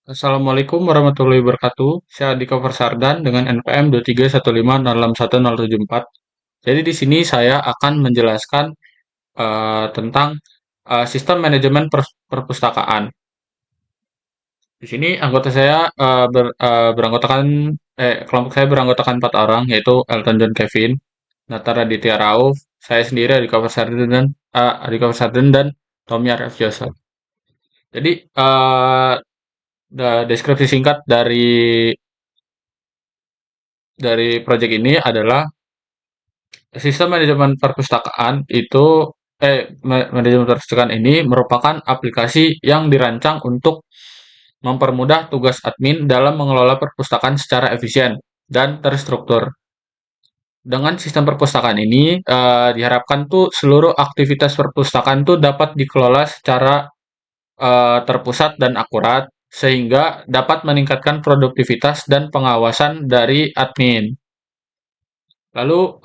Assalamualaikum warahmatullahi wabarakatuh. Saya Andika Farsardan dengan NPM 231506174. Jadi di sini saya akan menjelaskan tentang sistem manajemen perpustakaan. Di sini anggota saya beranggotakan kelompok saya beranggotakan 4 orang, yaitu Elton John Kevin, Natara Aditya Rauf, saya sendiri Andika Farsardan dan Tommy Arif Joseph. Jadi deskripsi singkat dari proyek ini adalah sistem manajemen perpustakaan itu manajemen perpustakaan ini merupakan aplikasi yang dirancang untuk mempermudah tugas admin dalam mengelola perpustakaan secara efisien dan terstruktur. Dengan sistem perpustakaan ini diharapkan tuh seluruh aktivitas perpustakaan tuh dapat dikelola secara terpusat dan akurat sehingga dapat meningkatkan produktivitas dan pengawasan dari admin. Lalu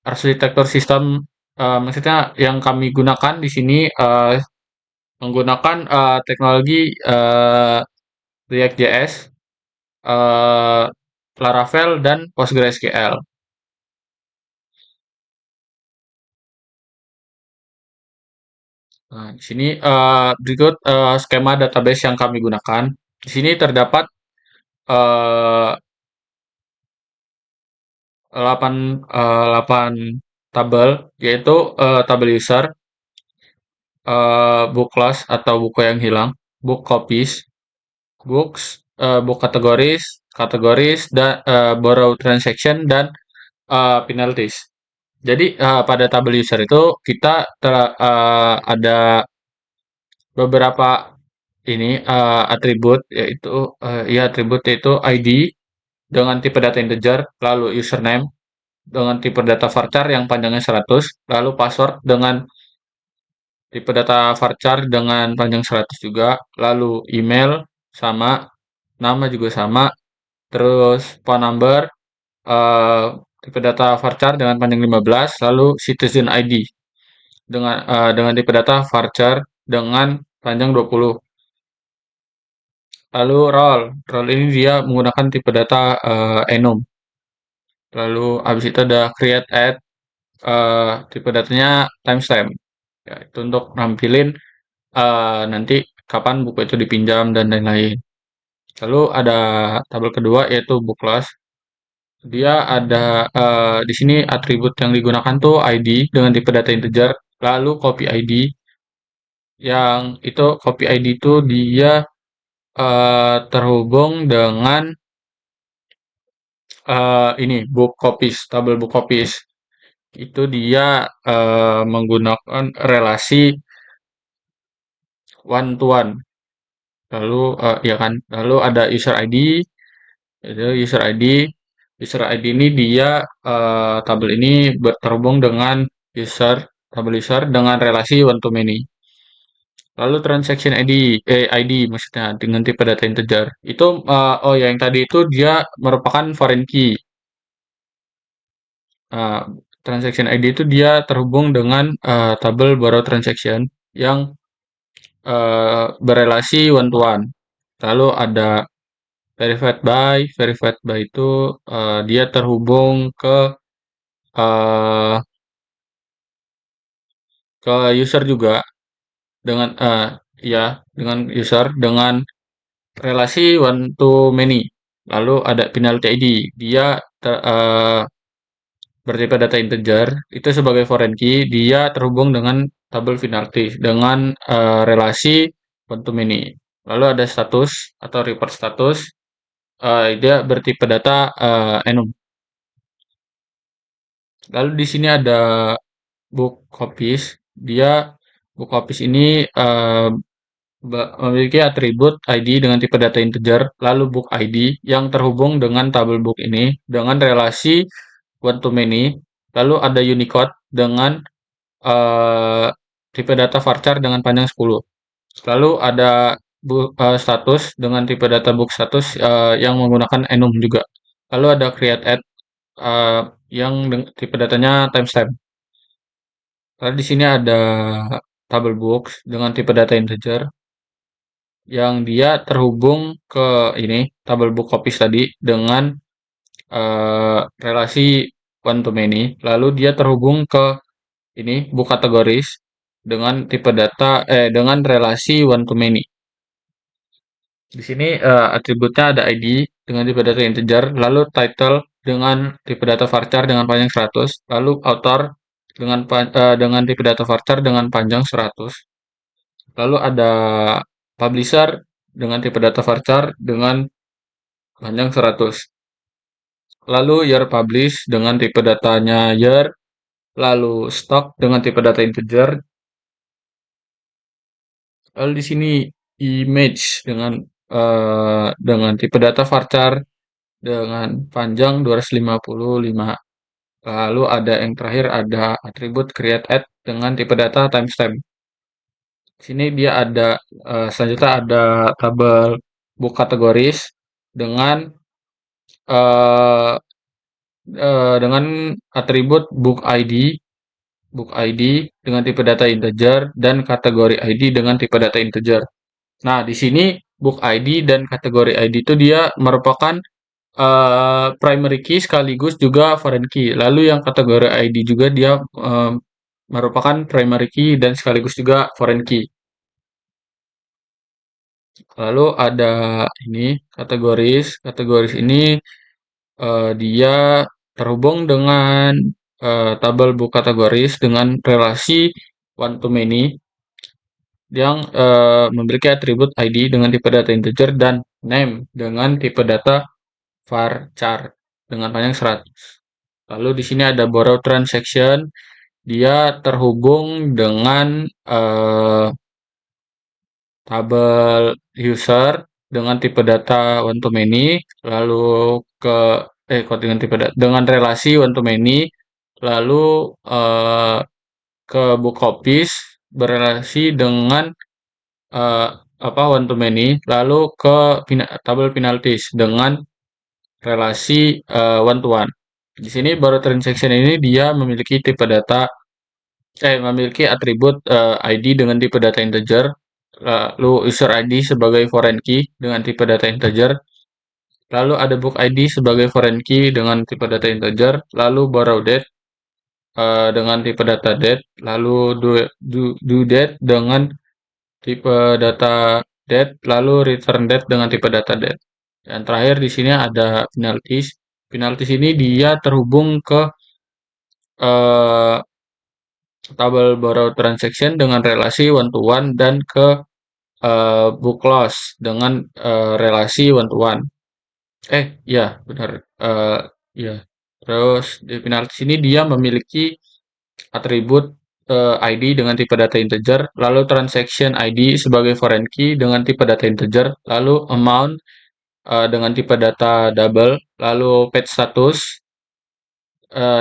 arsitektur sistem maksudnya yang kami gunakan di sini menggunakan teknologi React.js, eee, Laravel dan PostgreSQL. Nah, di sini berikut skema database yang kami gunakan. Di sini terdapat eee, 8 8 tabel, yaitu tabel user, book class atau buku yang hilang, book copies, books, book kategoris, dan borrow transaction dan penalties. Jadi pada tabel user itu kita ada beberapa ini atribut yaitu ID dengan tipe data integer, lalu username dengan tipe data varchar yang panjangnya 100, lalu password dengan tipe data varchar dengan panjang 100 juga, lalu email sama, nama juga sama, terus phone number eh, tipe data varchar dengan panjang 15, lalu citizen ID dengan tipe data varchar dengan panjang 20. Lalu role ini dia menggunakan tipe data enum. Lalu habis itu ada create add, tipe datanya timestamp. Ya, itu untuk nampilin nanti kapan buku itu dipinjam dan lain-lain. Lalu ada tabel kedua yaitu book class. Dia ada di sini atribut yang digunakan tuh ID dengan tipe data integer, lalu copy ID yang itu copy ID itu dia terhubung dengan ini book copies, tabel book copies. Itu dia menggunakan relasi one to one. Lalu ya kan, lalu ada user ID, itu user ID ini dia tabel ini terhubung dengan tabel user dengan relasi one to many. Lalu transaction ID maksudnya dengan tipe data integer. Itu oh ya yang tadi itu dia merupakan foreign key. Eee, Transaction ID itu dia terhubung dengan tabel borrow transaction yang berelasi one to one. Lalu ada verified by itu dia terhubung eee, ke user juga dengan ya dengan user dengan relasi one to many. Lalu ada penalty ID, dia bertipe data integer, itu sebagai foreign key, dia terhubung dengan tabel penalty dengan relasi one to many. Lalu ada status atau report status, dia bertipe data enum. Lalu di sini ada book copies, dia book copies ini memiliki atribut ID dengan tipe data integer, lalu book ID yang terhubung dengan tabel book ini dengan relasi one to many, lalu ada Unicode dengan eee, tipe data varchar dengan panjang 10. Lalu ada status dengan tipe data book status yang menggunakan enum juga. Lalu ada create add eee, yang tipe datanya timestamp. Lalu di sini ada tabel books dengan tipe data integer. yang dia terhubung ke ini tabel book copies tadi dengan relasi one to many, lalu dia terhubung ke ini book kategoris dengan tipe data dengan relasi one to many. Di sini atributnya ada ID dengan tipe data integer, lalu title dengan tipe data varchar dengan panjang 100, lalu author dengan tipe data varchar dengan panjang 100. Lalu ada publisher dengan tipe data varchar dengan panjang 100. Lalu year publish dengan tipe datanya year, lalu stock dengan tipe data integer. Lalu di sini image dengan tipe data varchar dengan panjang 255. Lalu ada yang terakhir ada atribut create add dengan tipe data timestamp. Sini dia ada selanjutnya ada tabel book kategoris dengan uh, dengan atribut book ID dengan tipe data integer dan kategori ID dengan tipe data integer. Nah, di sini book ID dan kategori ID itu dia merupakan primary key sekaligus juga foreign key. Lalu yang kategori ID juga dia merupakan primary key dan sekaligus juga foreign key. Lalu ada ini kategoris. Kategoris ini dia terhubung dengan tabel book kategoris dengan relasi one to many yang memiliki atribut ID dengan tipe data integer dan name dengan tipe data varchar dengan panjang 100. Lalu di sini ada borrow transaction, dia terhubung dengan tabel user dengan tipe data one to many, lalu kok dengan tipe data dengan relasi one to many, lalu ke book copies berrelasi dengan one to many, lalu ke tabel penalties dengan relasi one to one. Di sini borrow transaction ini dia memiliki memiliki atribut ID dengan tipe data integer, lalu user ID sebagai foreign key dengan tipe data integer, lalu ada book ID sebagai foreign key dengan tipe data integer, lalu borrow date dengan tipe data date, lalu due date dengan tipe data date, lalu return date dengan tipe data date. Dan terakhir di sini ada penalties. Penalties ini dia terhubung ke tabel borrow transaction dengan relasi one to one dan ke book loss dengan relasi one to one. Ya benar. Ya. Terus di penalties ini dia memiliki atribut ID dengan tipe data integer, lalu transaction ID sebagai foreign key dengan tipe data integer, lalu amount dengan tipe data double, lalu page status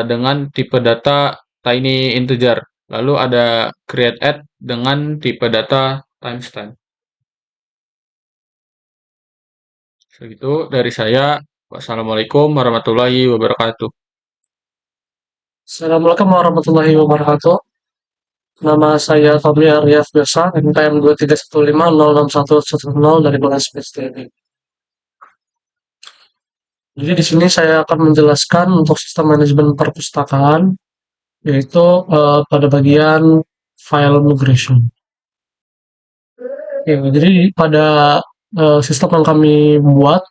dengan tipe data tiny integer, lalu ada create add dengan tipe data timestamp. Segitu dari saya. Wassalamualaikum warahmatullahi wabarakatuh. Assalamualaikum warahmatullahi wabarakatuh. Nama saya Tommy Aryaf Biasa, NPM 2315061110 dari Bagas PSTB. Jadi di sini saya akan menjelaskan untuk sistem manajemen perpustakaan, yaitu pada bagian file migration. Ya, jadi pada sistem yang kami buat,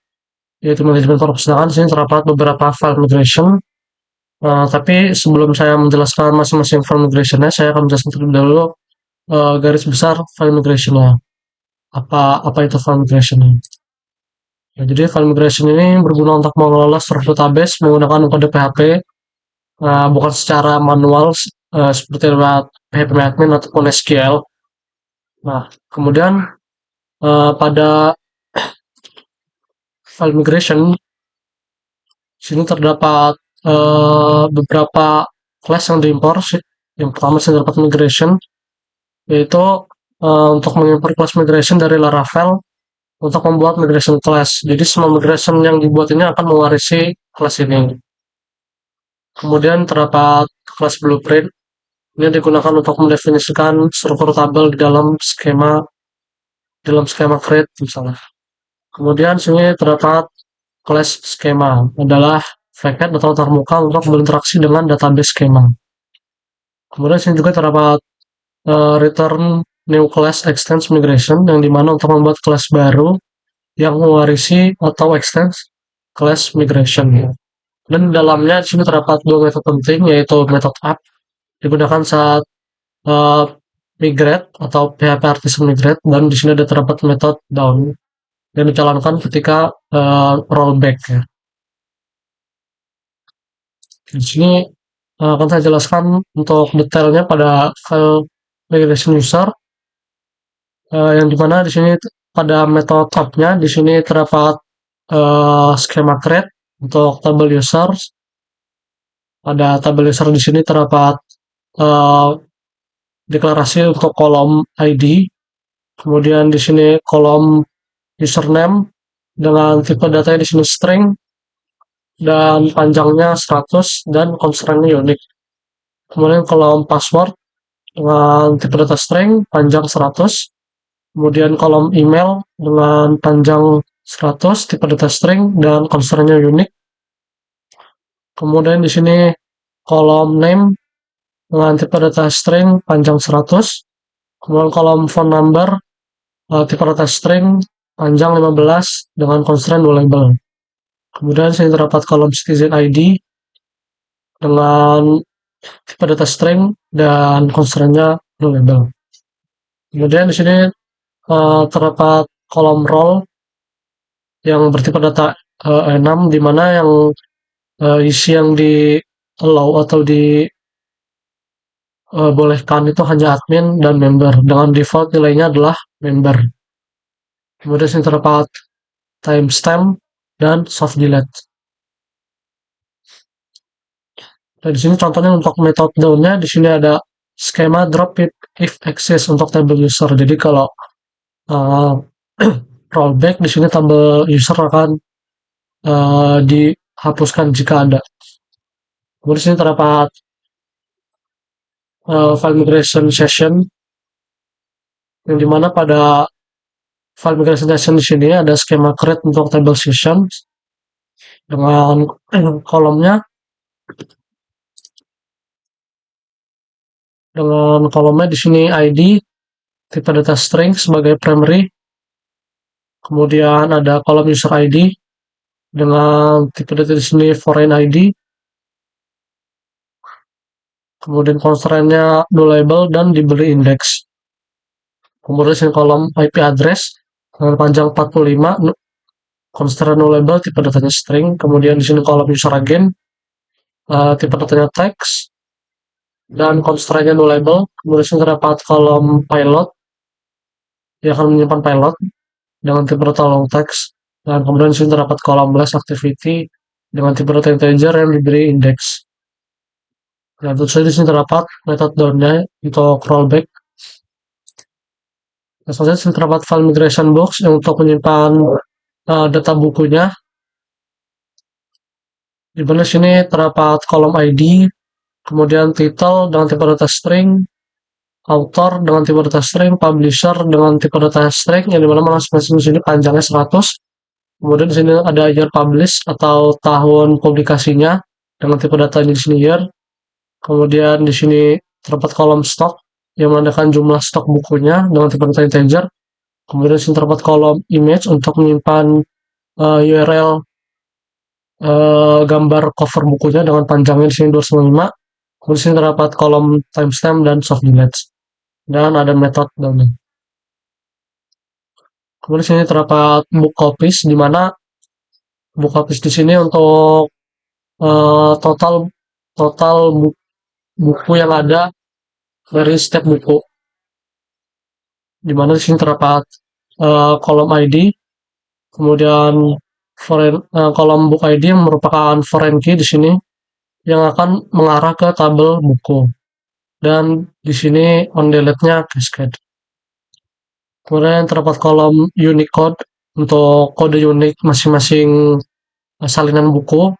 yaitu manajemen perpustakaan, di sini terdapat beberapa file migration. Tapi sebelum saya menjelaskan masing-masing file migration-nya, saya akan menjelaskan terlebih dahulu garis besar file migration-nya. Apa itu file migration? Ya, jadi file migration ini berguna untuk mengelola struktur database menggunakan metode PHP, bukan secara manual seperti lewat PHP admin ataupun SQL. Nah, kemudian pada file migration sini terdapat beberapa class yang diimpor. Yang pertama sini terdapat migration, yaitu untuk mengimpor class migration dari Laravel untuk membuat migration class. Jadi semua migration yang dibuat ini akan mewarisi kelas ini. Kemudian terdapat kelas blueprint. Ini digunakan untuk mendefinisikan struktur tabel di dalam skema dalam skema create misalnya. Kemudian sini terdapat class skema adalah paket atau termuka untuk berinteraksi dengan database skema. Kemudian sini juga terdapat return new class extends migration yang dimana untuk membuat kelas baru yang mewarisi atau extends class migration. Dan di dalamnya di sini terdapat dua metode penting yaitu metode up digunakan saat migrate atau PHP artisan migrate dan di sini ada terdapat metode down yang dijalankan ketika rollback ya. Di sini akan saya jelaskan untuk detailnya pada file migration user yang dimana di sini pada metode up-nya di sini terdapat skema create untuk table users. Pada tabel user di sini terdapat deklarasi untuk kolom ID, kemudian di sini kolom username dengan tipe datanya di sini string dan panjangnya 100 dan constraint-nya unik. Kemudian kolom password dengan tipe data string panjang 100, kemudian kolom email dengan panjang 100 tipe data string dan constraint-nya unik. Kemudian di sini kolom name dengan tipe data string panjang 100, kemudian kolom phone number tipe data string panjang 15 dengan constraint label. Kemudian sini terdapat kolom citizen ID dengan tipe data string dan constraint-nya label. Kemudian di sini terdapat kolom role yang bertipe data enum di mana yang isi yang di allow atau di bolehkan itu hanya admin dan member dengan default nilainya adalah member. Kemudian sini terdapat timestamp dan soft delete. Dan di sini contohnya untuk metode down-nya di sini ada skema drop if access untuk table user. Jadi kalau rollback di sini table user akan dihapuskan jika ada. Kemudian di sini terdapat file migration session yang dimana pada file migration session di sini ada skema create untuk table session dengan kolomnya di sini ID tipe data string sebagai primary, kemudian ada kolom user ID dengan tipe data di sini foreign ID, kemudian constraint-nya nullable dan diberi index. Kemudian sini kolom IP address dengan panjang 45, constraint nullable tipe datanya string, kemudian di sini kolom user agent tipe datanya text dan constraint-nya nullable. Kemudian sini terdapat kolom pilot yang akan menyimpan pilot dengan tipe data long text, dan kemudian di sini terdapat kolom last activity dengan tipe data integer yang diberi index. Nah, tentu saja di sini terdapat metode down-nya untuk rollback. Nah, selanjutnya di sini terdapat file migration box yang untuk menyimpan data bukunya. Di mana sini terdapat kolom ID, kemudian title dengan tipe data string, author dengan tipe data string, publisher dengan tipe data string, yang dimana masing-masing di sini panjangnya 100. Kemudian di sini ada year publish atau tahun publikasinya dengan tipe datanya di sini year. Kemudian di sini terdapat kolom stok yang menandakan jumlah stok bukunya dengan tipe data integer. Kemudian di sini terdapat kolom image untuk menyimpan URL gambar cover bukunya dengan panjangnya di sini 295. Kemudian di sini terdapat kolom timestamp dan soft delete. Dan ada metode down. Kemudian di sini terdapat book copies di mana book copies di sini untuk total buku yang ada dari setiap buku. Di mana di sini terdapat kolom ID, kemudian kolom book ID yang merupakan foreign key di sini yang akan mengarah ke tabel buku. Dan di sini on delete-nya cascade. Kemudian terdapat kolom Unicode untuk kode unik masing-masing salinan buku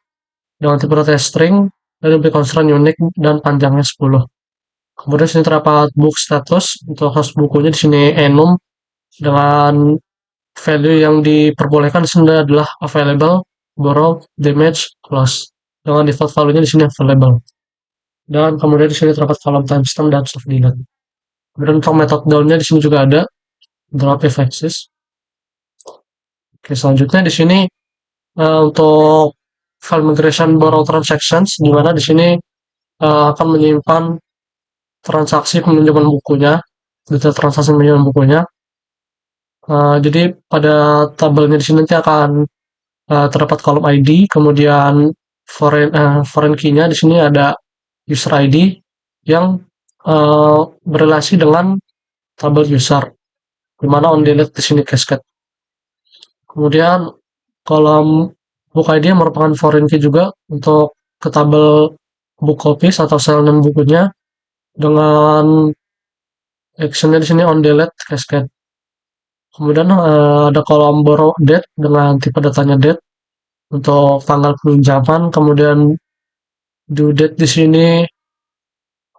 dengan tipe data string dan lebih constraint unik dan panjangnya 10. Kemudian sini terdapat book status untuk host bukunya di sini enum dengan value yang diperbolehkan di sini adalah available, borrow, damage, close. Dengan default value-nya di sini available. Dan kemudian di sini terdapat kolom timestamp dan soft delete. Kemudian untuk method down-nya di sini juga ada drop if access. Oke, selanjutnya di sini untuk file migration borrow transactions, di mana di sini akan menyimpan transaksi peminjaman bukunya, detail transaksi peminjaman bukunya. Jadi pada tabelnya di sini nanti akan terdapat kolom ID, kemudian foreign key-nya di sini ada user ID yang berelasi dengan tabel user, di mana on delete di sini cascade. Kemudian kolom book ID yang merupakan foreign key juga untuk ke tabel book copies atau salinan bukunya dengan actionnya di sini on delete cascade. Kemudian ada kolom borrow date dengan tipe datanya date untuk tanggal peminjaman, kemudian due date di sini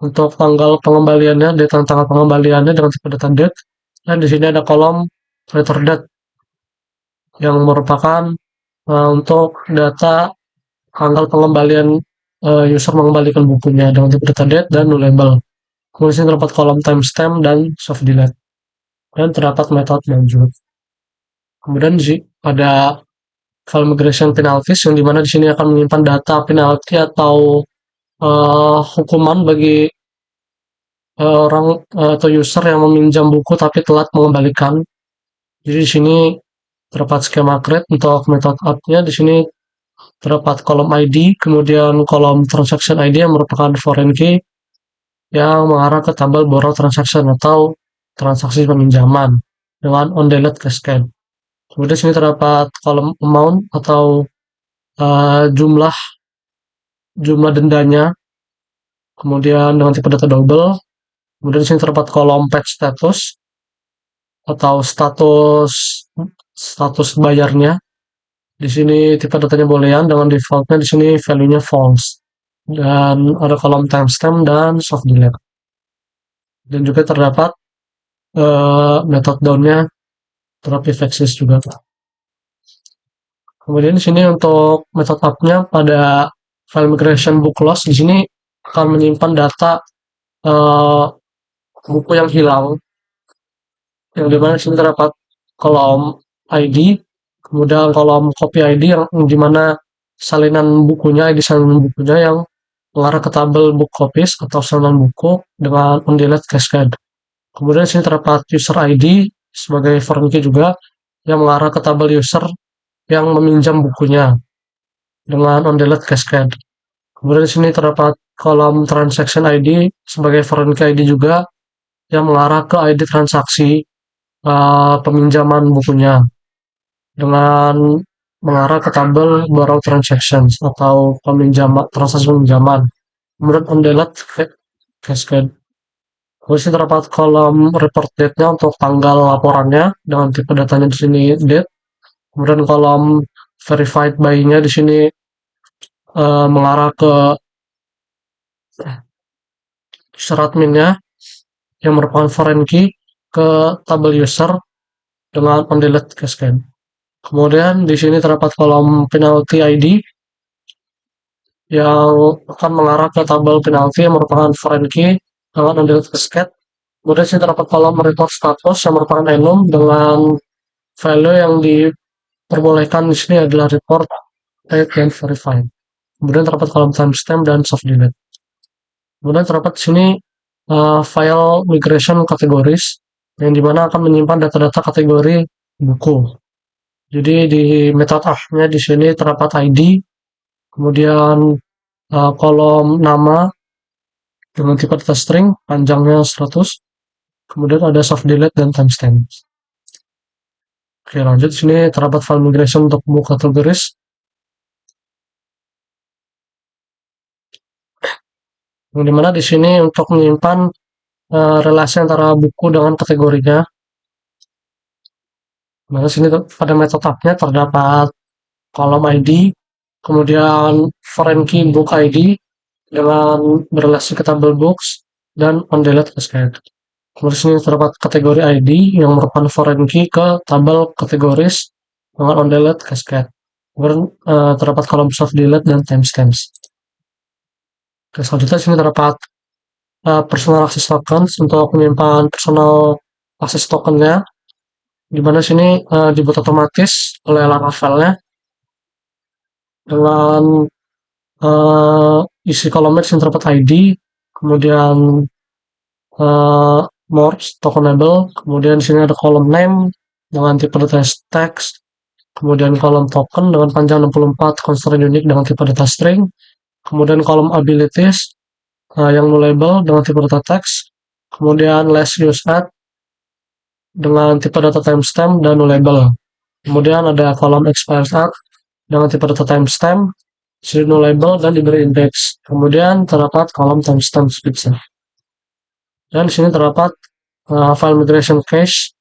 untuk tanggal pengembaliannya, date dan tanggal pengembaliannya dengan tipe data date, dan di sini ada kolom later date yang merupakan untuk data tanggal pengembalian user mengembalikan bukunya dengan tipe data date dan nullable. Kemudian sini terdapat kolom timestamp dan soft delete, dan terdapat metode lanjut. Kemudian ada file migration penalties yang dimana di sini akan menyimpan data penalty atau hukuman bagi orang atau user yang meminjam buku tapi telat mengembalikan. Jadi di sini terdapat skema create untuk method up-nya. Di sini terdapat kolom ID, kemudian kolom transaction ID yang merupakan foreign key yang mengarah ke tabel borrow transaction atau transaksi peminjaman dengan on delete cascade. Kemudian di sini terdapat kolom amount atau jumlah dendanya, kemudian dengan tipe data double. Kemudian di sini terdapat kolom page status atau status bayarnya. Di sini tipe datanya boolean dengan defaultnya di sini value-nya false. Dan ada kolom timestamp dan soft delete. Dan juga terdapat method down-nya drop if access juga. Kemudian di sini untuk method up-nya pada file migration book loss di sini akan menyimpan data buku yang hilang, yang dimana di sini terdapat kolom ID, kemudian kolom copy ID yang dimana salinan bukunya, ID salinan bukunya yang mengarah ke tabel book copies atau salinan buku dengan on delete cascade. Kemudian di sini terdapat user ID sebagai foreign key juga yang mengarah ke tabel user yang meminjam bukunya dengan on delete cascade. Kemudian di sini terdapat kolom transaction ID sebagai foreign key ID juga yang mengarah ke ID transaksi peminjaman bukunya dengan mengarah ke tabel borrow transactions atau transaksi peminjaman. Kemudian on delete cascade. Kemudian terdapat kolom report date-nya untuk tanggal laporannya dengan tipe datanya di sini date. Kemudian kolom verified by-nya di sini mengarah ke user admin-nya yang merupakan foreign key ke tabel user dengan on delete cascade. Kemudian di sini terdapat kolom penalty ID yang akan mengarah ke tabel penalty yang merupakan foreign key dengan on delete cascade. Kemudian di sini terdapat kolom report status yang merupakan enum dengan value yang diperbolehkan di sini adalah report rate and verified. Kemudian terdapat kolom timestamp dan soft delete. Kemudian terdapat di sini file migration categories yang dimana akan menyimpan data-data kategori buku. Jadi di method up-nya di sini terdapat ID, kemudian kolom nama dengan tipe data string, panjangnya 100, kemudian ada soft delete dan timestamp. Oke, lanjut di sini terdapat file migration untuk book categories. Yang dimana di sini untuk menyimpan relasi antara buku dengan kategorinya. Nah, sini pada metode tab-nya terdapat kolom ID, kemudian foreign key book ID dengan berelasi ke tabel books dan on delete cascade. Kemudian di sini terdapat kategori ID yang merupakan foreign key ke tabel kategoris dengan on delete cascade. Kemudian terdapat kolom soft delete dan timestamps. Oke, selanjutnya di sini terdapat personal access tokens untuk menyimpan personal access tokennya, di mana sini dibuat otomatis oleh Laravel-nya dengan isi kolomnya di sini terdapat ID, kemudian eh, more tokenable, kemudian di sini ada kolom name dengan tipe data text, kemudian kolom token dengan panjang 64 constraint unique dengan tipe data string, kemudian kolom abilities yang nullable dengan tipe data text, kemudian less used at dengan tipe data timestamp dan nullable. Kemudian ada kolom expires at dengan tipe data timestamp, nullable dan diberi index. Kemudian terdapat kolom timestamp description. Dan di sini terdapat file migration cache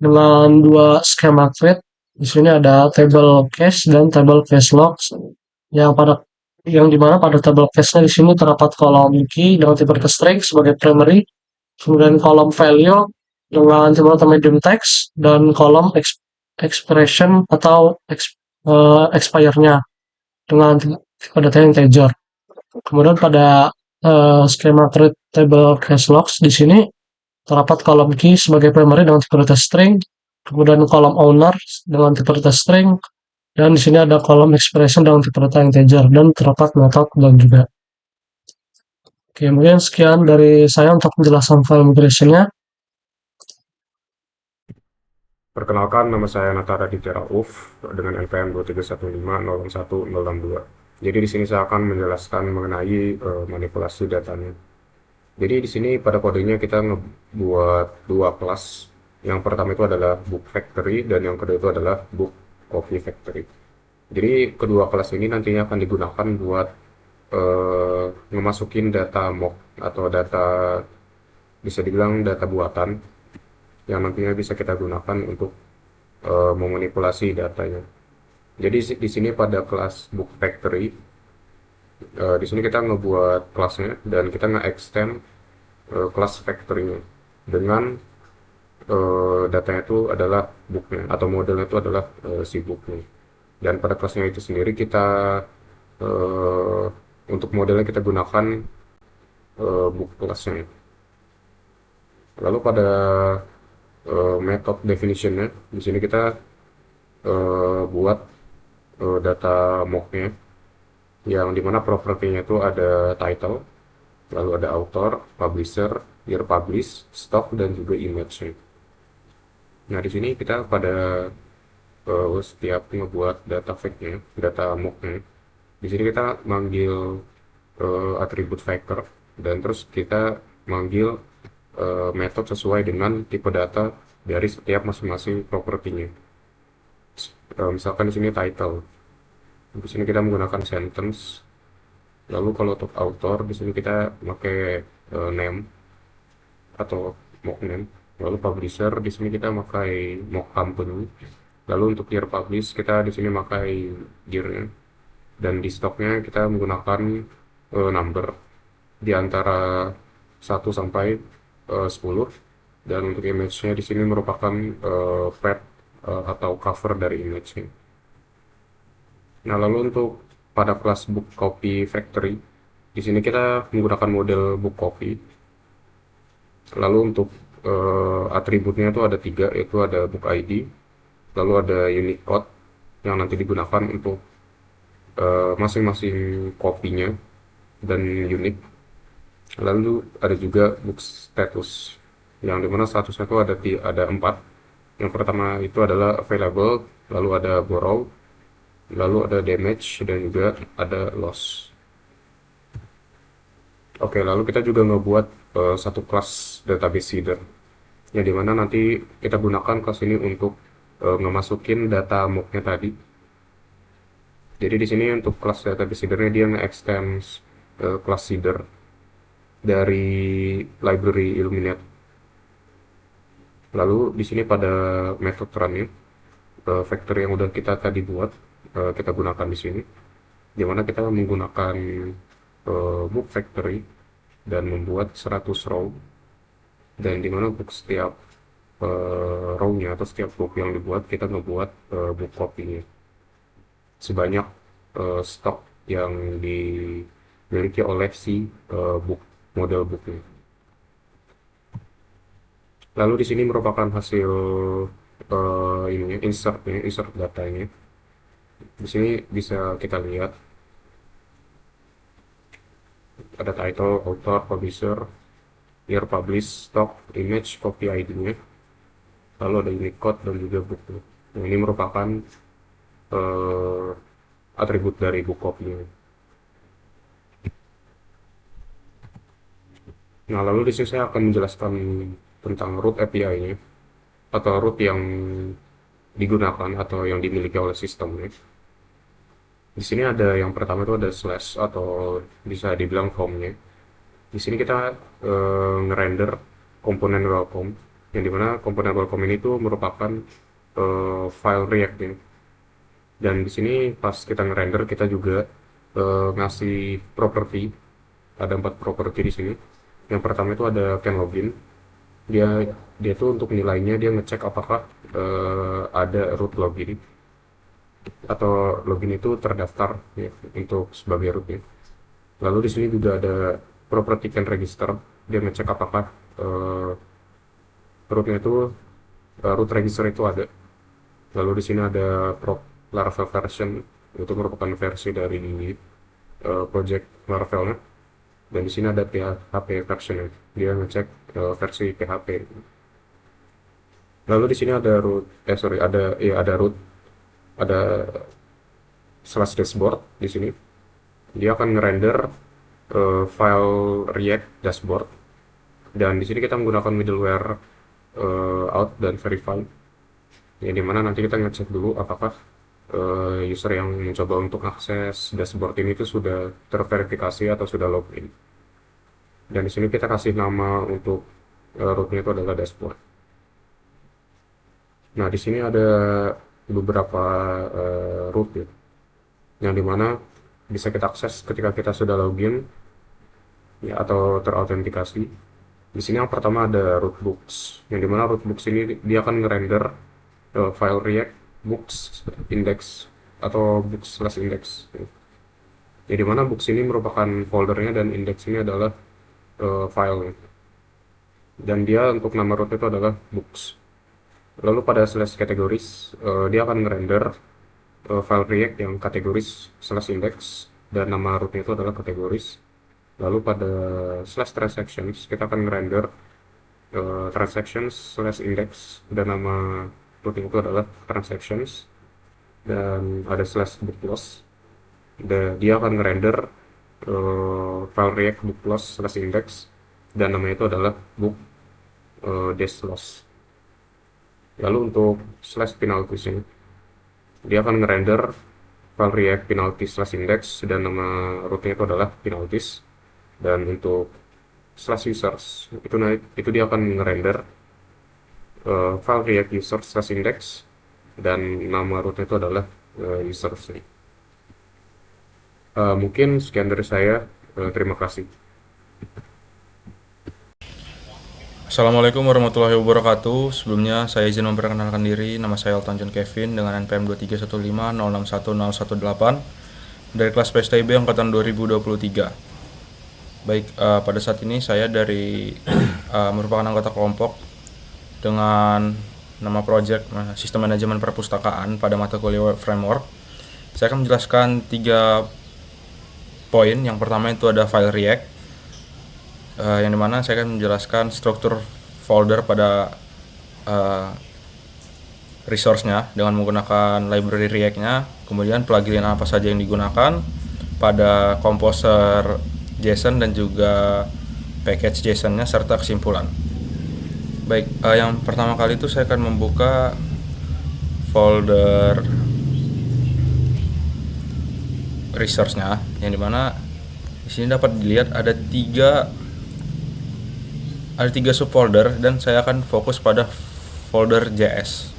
dengan dua schema create. Di sini ada table cache dan table cache logs yang dimana pada table cache-nya di sini terdapat kolom key dengan tipe data string sebagai primary, kemudian kolom value dengan tipe data medium text dan kolom expression atau expire-nya dengan tipe data integer. Kemudian pada skema create table cache logs di sini terdapat kolom key sebagai primary dengan tipe data string, kemudian kolom owner dengan tipe data string, dan di sini ada kolom expression dengan tipe data integer dan terdapat method dan juga. Oke, mungkin sekian dari saya untuk penjelasan file migration-nya. Perkenalkan, nama saya Nata Raditya Rauf dengan NPM 231501062. Jadi di sini saya akan menjelaskan mengenai manipulasi datanya. Jadi di sini pada kodenya kita ngebuat dua kelas. Yang pertama itu adalah book factory dan yang kedua itu adalah book copy factory. Jadi kedua kelas ini nantinya akan digunakan buat ngemasukin data mock atau data, bisa dibilang data buatan yang nantinya bisa kita gunakan untuk memanipulasi datanya. Jadi di sini pada kelas book factory, di sini kita ngebuat kelasnya dan kita nge-extend kelas factory-nya dengan datanya itu adalah booknya atau modelnya itu adalah si booknya. Dan pada kelasnya itu sendiri kita untuk modelnya kita gunakan book kelasnya. Lalu pada method definition-nya di sini kita buat data mock-nya yang dimana propertinya itu ada title, lalu ada author, publisher, year published, stock, dan juga image-nya. Nah di sini kita pada setiap ngebuat data fake-nya, data mock-nya, di sini kita manggil atribut factor dan terus kita manggil metode sesuai dengan tipe data dari setiap masing-masing propertinya. Misalkan di sini title, di sini kita menggunakan sentence. Lalu kalau untuk author di sini kita pakai name atau mock name. Lalu publisher di sini kita pakai mock company. Lalu untuk year publish kita di sini pakai year-nya. Dan di stoknya kita menggunakan number di antara 1 sampai 10. Dan untuk image-nya di sini merupakan pet atau cover dari image-nya. Nah, lalu untuk pada kelas book copy factory, di sini kita menggunakan model book copy. Lalu untuk atributnya itu ada 3, yaitu ada book ID, lalu ada unique code yang nanti digunakan untuk masing-masing kopinya dan unik. Lalu ada juga book status yang dimana statusnya itu ada 4. Yang pertama itu adalah available, lalu ada borrow, lalu ada damage, dan juga ada loss. Oke, lalu kita juga ngebuat satu kelas database seeder yang dimana nanti kita gunakan kelas ini untuk ngemasukin data mock-nya tadi. Jadi di sini untuk kelas database seeder-nya dia nge-extend kelas seeder dari library Illuminate. Lalu di sini pada method run-nya factory yang udah kita tadi buat kita gunakan di sini, dimana kita menggunakan book factory dan membuat 100 row. dan dimana untuk setiap row-nya atau setiap book yang dibuat kita ngebuat book copy-nya sebanyak stok yang dimiliki oleh si book model booknya. Lalu di sini merupakan hasil ininya insert datanya. Di sini bisa kita lihat ada title, author, publisher, year publish, stock, image, copy ID-nya, lalu ada Unicode dan juga book. Nah, ini merupakan eh, atribut dari book copy-nya. Nah, lalu di sini saya akan menjelaskan tentang root API-nya atau root yang digunakan atau yang dimiliki oleh sistemnya. Di sini ada yang pertama itu ada slash atau bisa dibilang from-nya. Di sini kita ngerender komponen welcome, yang dimana komponen welcome ini tuh merupakan file React ya. Dan di sini pas kita ngerender kita juga ngasih property. Ada 4 property di sini. Yang pertama itu ada can login. Dia tuh untuk nilainya dia ngecek apakah ada root login atau login itu terdaftar ya, untuk sebagai rootnya. Lalu di sini juga ada property can register. Dia ngecek apakah rootnya itu root register itu ada. Lalu di sini ada prop Laravel version, itu merupakan versi dari project Laravelnya. Dan di sini ada PHP version, dia ngecek versi PHP. Lalu di sini ada root, ada root, ada slash dashboard di sini. Dia akan ngerender file React dashboard. Dan di sini kita menggunakan middleware out dan verify. Ya, dimana nanti kita ngecek dulu apakah user yang mencoba untuk akses dashboard ini itu sudah terverifikasi atau sudah login. Dan di sini kita kasih nama untuk rootnya itu adalah dashboard. Nah, di sini ada beberapa root ya, yang dimana bisa kita akses ketika kita sudah login ya, atau terautentikasi. Di sini yang pertama ada root books, yang dimana root books ini dia akan ngerender file React books index atau books slash index. Jadi mana books ini merupakan foldernya dan index ini adalah file. Dan dia untuk nama root itu adalah books. Lalu pada slash categories dia akan ngerender file React yang kategoris slash index dan nama rootnya itu adalah kategoris. Lalu pada slash transactions kita akan ngerender transactions slash index dan nama rootnya itu adalah transactions, dan ada slash book loss. Dia akan ngerender file React book loss slash index dan namanya itu adalah book dash loss. Lalu untuk slash penalties ini dia akan ngerender file React penalty slash index dan nama rootnya itu adalah penalties. Dan untuk slash users itu dia akan ngerender file React user slash index dan nama rootnya itu adalah users. Mungkin sekian dari saya. Terima kasih. Assalamualaikum warahmatullahi wabarakatuh. Sebelumnya saya izin memperkenalkan diri. Nama saya Elton John Kevin dengan NPM 23150610118 dari kelas PSTIB angkatan 2023. Baik, pada saat ini saya merupakan anggota kelompok dengan nama project Sistem Manajemen Perpustakaan pada mata kuliah Web Framework. Saya akan menjelaskan 3 poin. Yang pertama itu ada file React, yang dimana saya akan menjelaskan struktur folder pada resource-nya dengan menggunakan library React-nya, kemudian plugin apa saja yang digunakan pada Composer JSON dan juga package JSON-nya serta kesimpulan. Baik, yang pertama kali itu saya akan membuka folder resource-nya, yang dimana di sini dapat dilihat ada tiga subfolder, dan saya akan fokus pada folder JS.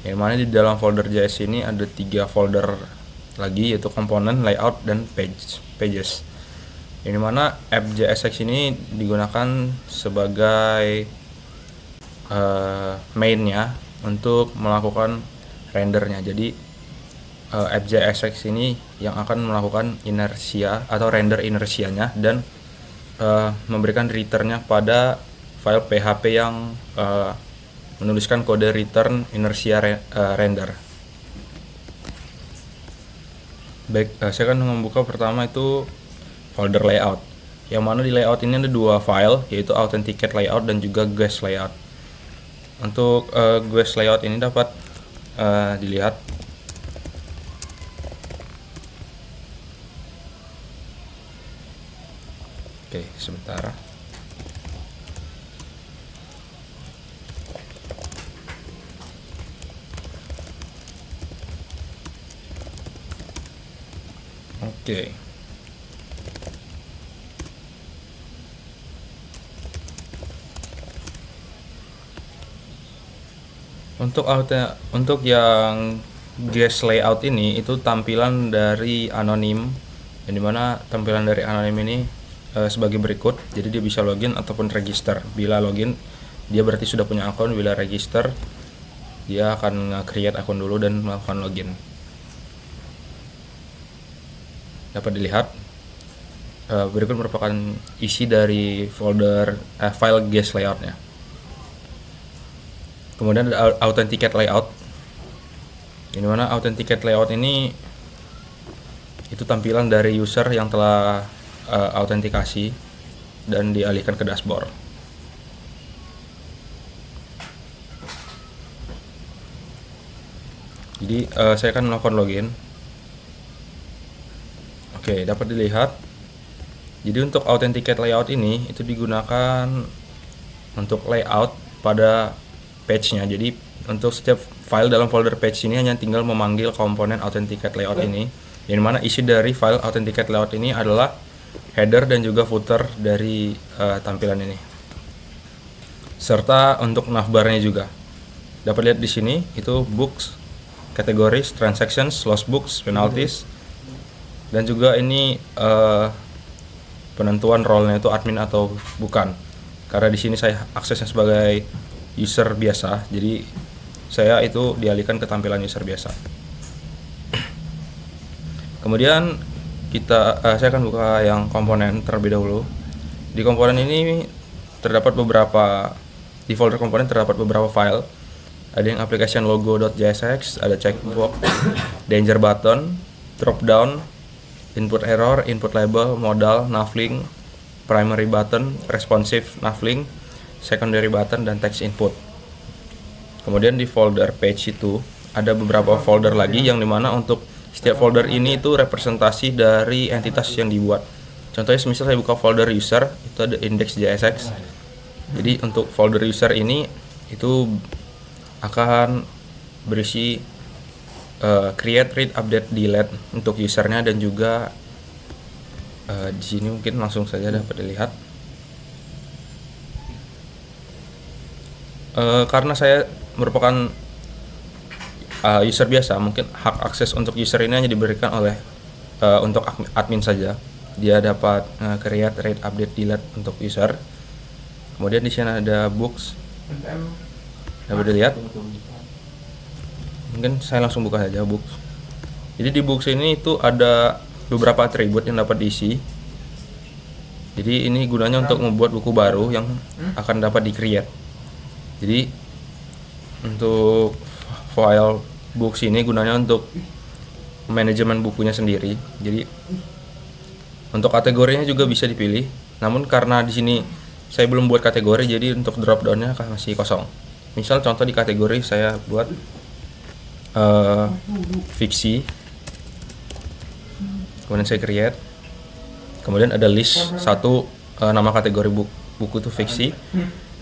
Yang mana di dalam folder JS ini ada 3 folder lagi, yaitu komponen, layout, dan pages. Ini mana app JSX ini digunakan sebagai mainnya untuk melakukan rendernya. Jadi app JSX ini yang akan melakukan inersia atau render inersianya dan memberikan returnnya pada file PHP yang menuliskan kode return inersia render. Baik, saya akan membuka pertama itu folder layout. Yang mana di layout ini ada dua file, yaitu authenticate layout dan juga guest layout. Untuk guest layout ini dapat dilihat. Oke, sebentar. Oke. Untuk yang guest layout ini itu tampilan dari anonim, yang dimana tampilan dari anonim ini sebagai berikut. Jadi dia bisa login ataupun register. Bila login dia berarti sudah punya akun, bila register dia akan create akun dulu dan melakukan login. Dapat dilihat berikut merupakan isi dari folder file guest layoutnya. Kemudian ada authenticate layout. Ini mana authenticate layout ini itu tampilan dari user yang telah autentikasi dan dialihkan ke dashboard. Jadi saya akan melakukan login. Oke, dapat dilihat. Jadi untuk authenticate layout ini itu digunakan untuk layout pada page-nya. Jadi untuk setiap file dalam folder page ini hanya tinggal memanggil komponen authenticate layout ini. Yang mana isi dari file authenticate layout ini adalah header dan juga footer dari tampilan ini. Serta untuk navbarnya juga. Dapat lihat di sini itu books, categories, transactions, lost books, penalties. Dan juga ini penentuan role-nya itu admin atau bukan. Karena di sini saya aksesnya sebagai user biasa, jadi saya itu dialihkan ke tampilan user biasa. Kemudian saya akan buka yang komponen terlebih dahulu. Di komponen ini terdapat di folder komponen terdapat beberapa file. Ada yang application logo.jsx, ada checkbox, danger button, drop down, input error, input label, modal, navlink, primary button, responsive navlink, secondary button, dan text input. Kemudian di folder page itu ada beberapa folder lagi yang dimana untuk setiap folder ini itu representasi dari entitas yang dibuat. Contohnya misal saya buka folder user, itu ada index.jsx. Jadi untuk folder user ini itu akan berisi create, read, update, delete untuk usernya, dan juga di sini mungkin langsung saja dapat dilihat. Karena saya merupakan user biasa, mungkin hak akses untuk user ini hanya diberikan oleh untuk admin saja. Dia dapat create, read, update, delete untuk user. Kemudian di sini ada books, dapat dilihat. Mungkin saya langsung buka saja books. Jadi di books ini itu ada beberapa atribut yang dapat diisi. Jadi ini gunanya untuk membuat buku baru yang akan dapat di-create. Jadi untuk file books ini gunanya untuk manajemen bukunya sendiri. Jadi untuk kategorinya juga bisa dipilih. Namun karena di sini saya belum buat kategori, jadi untuk drop down-nya masih kosong. Misal contoh di kategori saya buat fiksi, kemudian saya create, kemudian ada list satu nama kategori buku itu fiksi,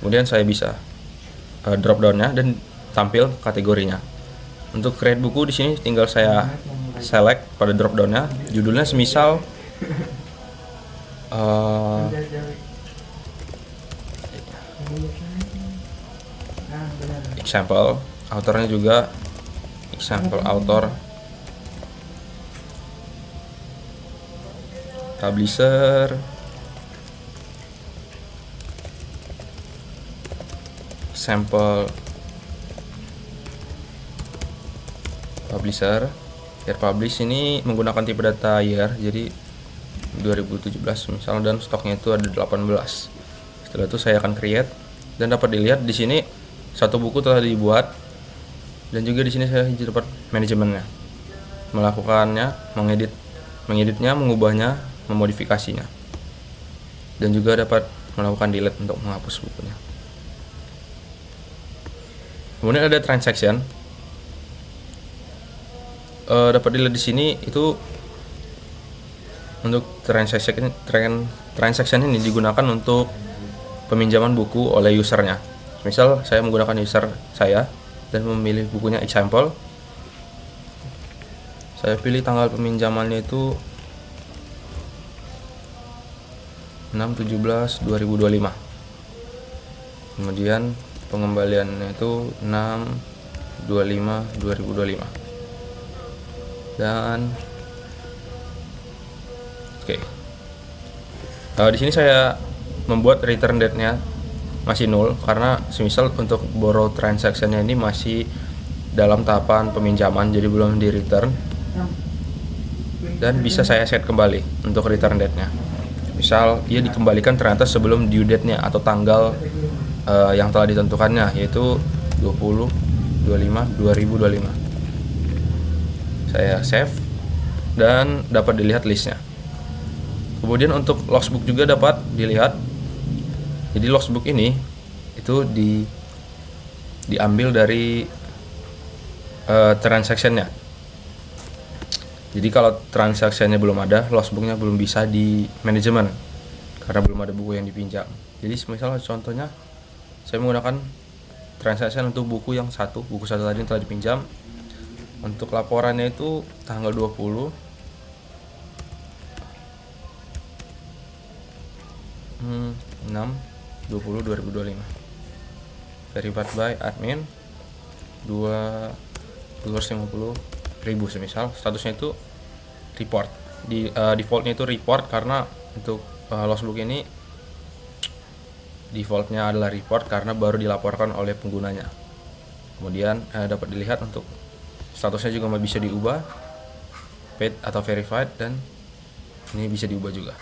kemudian saya bisa drop downnya dan tampil kategorinya. Untuk create buku di sini tinggal saya select pada drop downnya, judulnya semisal example, autornya juga example author, publisher, sampel publisher. Year publish ini menggunakan tipe data year, jadi 2017 misal, dan stoknya itu ada 18. Setelah itu saya akan create, dan dapat dilihat di sini satu buku telah dibuat, dan juga di sini saya dapat manajemennya, melakukannya, mengeditnya, mengubahnya, memodifikasinya, dan juga dapat melakukan delete untuk menghapus bukunya. Kemudian ada transaction. Dapat dilihat di sini itu untuk transaction ini digunakan untuk peminjaman buku oleh usernya. Misal saya menggunakan user saya dan memilih bukunya example. Saya pilih tanggal peminjamannya itu 6/17/2025. Kemudian pengembaliannya itu 6/25/2025. Dan oke. Di sini saya membuat return date-nya masih 0 karena semisal untuk borrow transaction-nya ini masih dalam tahapan peminjaman, jadi belum di return. Dan bisa saya set kembali untuk return date-nya. Misal dia dikembalikan ternyata sebelum due date-nya atau tanggal yang telah ditentukannya, yaitu 20/25/2025. Saya save dan dapat dilihat listnya. Kemudian untuk logbook juga dapat dilihat. Jadi logbook ini itu diambil dari transaction-nya. Jadi kalau transaction-nya belum ada, logbook-nya belum bisa di manajemen karena belum ada buku yang dipinjam. Jadi misalnya contohnya saya menggunakan transaction untuk buku satu tadi yang telah dipinjam. Untuk laporannya itu tanggal 20 6/20/2025. Verified by admin 250.000 semisal. Statusnya itu report. Defaultnya itu report karena untuk logbook ini defaultnya adalah report karena baru dilaporkan oleh penggunanya. Kemudian dapat dilihat untuk statusnya juga bisa diubah, paid atau verified, dan ini bisa diubah juga.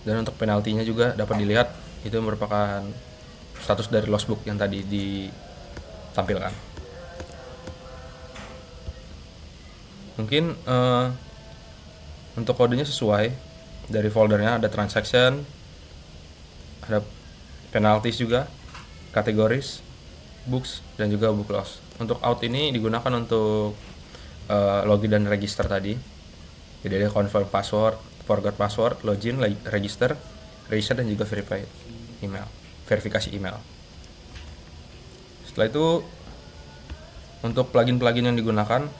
Dan untuk penaltinya juga dapat dilihat, itu merupakan status dari logbook yang tadi ditampilkan. Mungkin untuk kodenya sesuai dari foldernya, ada transaction, ada penalties juga, categories, books, dan juga book loss. Untuk out ini digunakan untuk login dan register tadi. Jadi ada confirm password, forgot password, login, register, dan juga verifikasi email. Setelah itu untuk plugin-plugin yang digunakan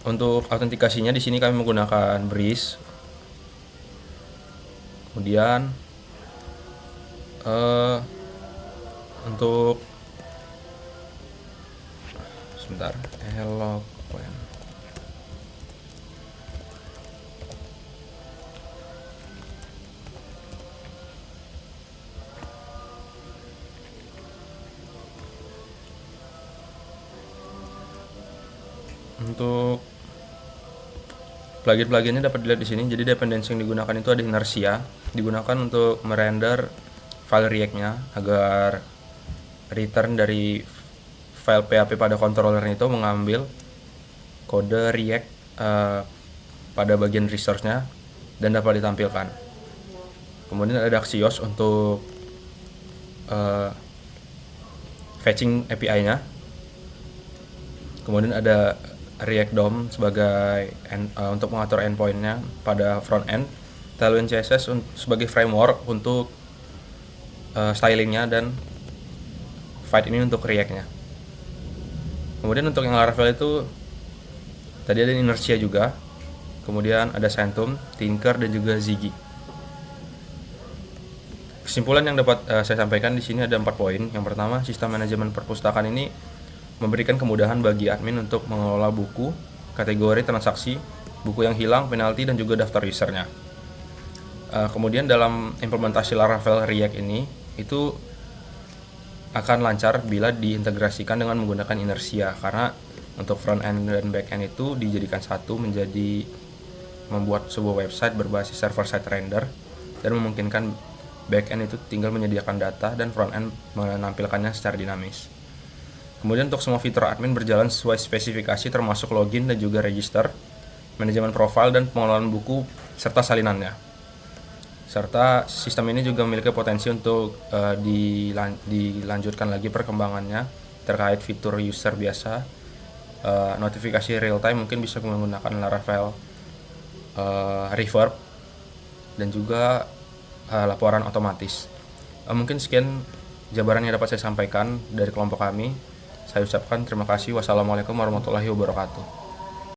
untuk autentikasinya, di sini kami menggunakan Breeze. Kemudian untuk Eloquent. Untuk plugin-pluginnya dapat dilihat di sini. Jadi dependensi yang digunakan itu ada Inertia, digunakan untuk merender file React-nya agar return dari file PHP pada controllernya itu mengambil kode React pada bagian resource-nya dan dapat ditampilkan. Kemudian ada Axios untuk fetching API-nya. Kemudian ada React DOM sebagai untuk mengatur endpoint-nya pada front end. Tailwind CSS sebagai framework untuk stylingnya, dan Fight ini untuk React-nya. Kemudian untuk yang Laravel itu tadi ada Inertia juga. Kemudian ada Centum, Tinker, dan juga Ziggy. Kesimpulan yang dapat saya sampaikan di sini ada 4 poin. Yang pertama, sistem manajemen perpustakaan ini memberikan kemudahan bagi admin untuk mengelola buku, kategori transaksi, buku yang hilang, penalti, dan juga daftar usernya. Kemudian dalam implementasi Laravel React ini itu akan lancar bila diintegrasikan dengan menggunakan inersia, karena untuk front end dan back end itu dijadikan satu menjadi membuat sebuah website berbasis server side render dan memungkinkan back end itu tinggal menyediakan data dan front end menampilkannya secara dinamis. Kemudian untuk semua fitur admin berjalan sesuai spesifikasi termasuk login dan juga register, manajemen profile dan pengelolaan buku serta salinannya. Serta sistem ini juga memiliki potensi untuk dilanjutkan lagi perkembangannya terkait fitur user biasa, notifikasi real time mungkin bisa menggunakan Laravel Reverb dan juga laporan otomatis. Mungkin sekian jabaran yang dapat saya sampaikan dari kelompok kami. Saya ucapkan terima kasih. Wassalamualaikum warahmatullahi wabarakatuh.